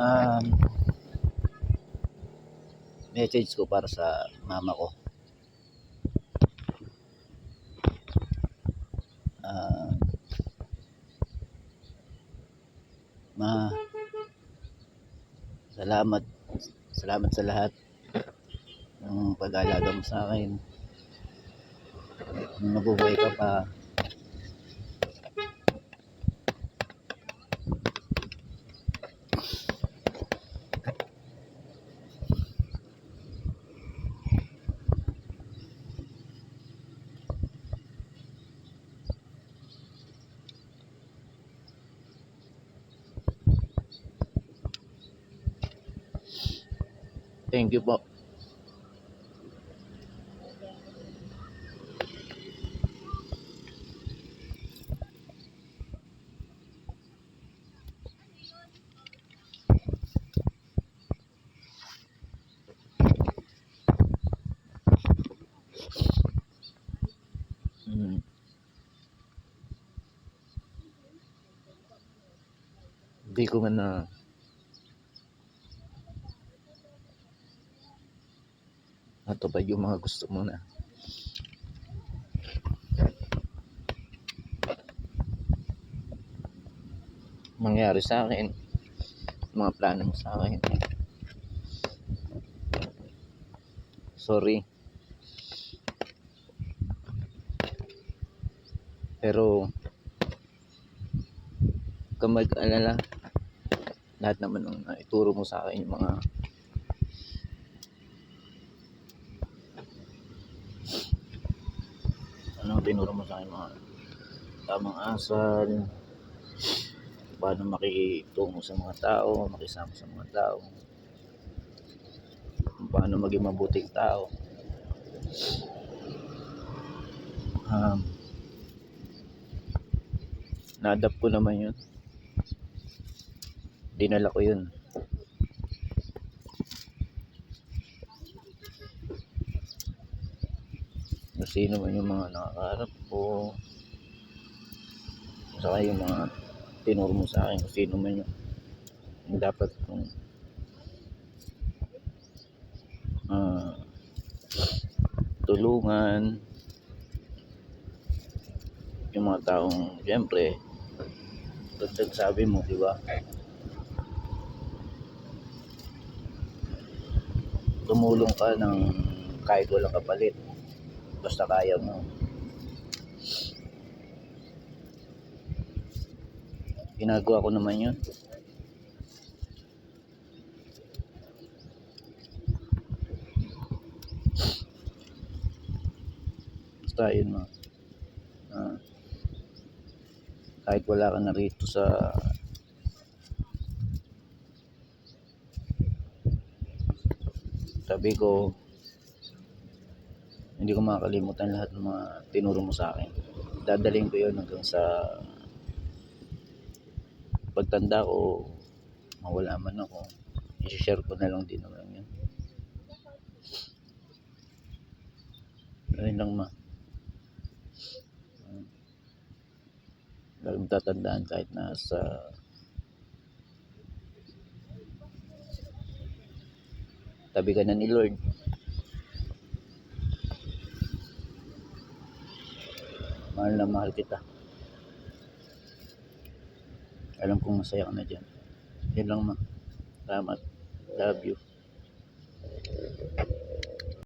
Um, Message ko para sa mama ko. Ah, Ma, salamat. Salamat sa lahat ng pag-aalaga mo sa akin. Nung nabubuhay ka pa, thank you po. Hmm, Hindi ko man na natupad yung mga gusto mo na mangyari sa akin, mga plano mo sa akin. Sorry, pero huwag kang mag-alala. Lahat naman ng ituro mo sa akin, yung mga tinuro mo sa akin, mga tamang asal, paano makitungo sa mga tao, makisama sa mga tao, kung paano maging mabuting tao. Um, Na-adapt ko naman yun. Dinala ko yun. Kung sino man yung mga nakakarap ko, saka yung mga tinuro mo sa akin, kung sino man yung dapat kong tulungan, yung mga taong siyempre dagdag sabi mo, di ba, tumulong ka ng kahit walang kapalit, basta kaya mo. Ginagawa ko naman yun. Basta yun, kahit wala ka na rito sa tabi ko, hindi ko makakalimutan lahat ng mga tinuro mo sa akin. Dadaling ko yun hanggang sa pagtanda ko, mawala man ako, i-share ko na lang din naman yun. Ayun lang, laging tatandaan kahit nasa tabi ka na ni Lord, mahal na mahal kita. Alam kong masaya ka na dyan. Yun lang, Salamat. Love you.